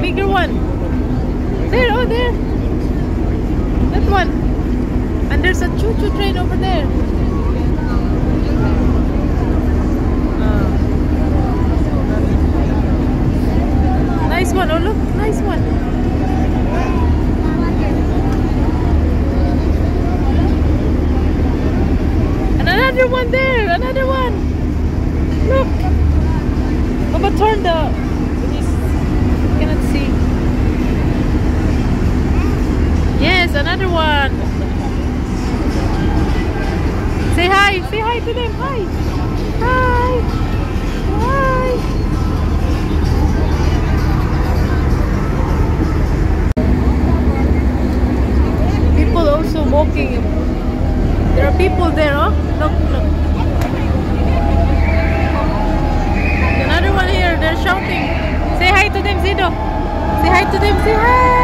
bigger one. There, oh there. That one. And there's a choo-choo train over there. Nice one. Oh look, nice one. And another one there. Another one. Look. Oh, but turn the. You cannot see. Yes, another one. Say hi. Say hi to them. Hi. Hi. Hi. People also walking. There are people there, oh? Look, look. Another one here, they're shouting. Say hi to them, Zido. Say hi to them, say hi.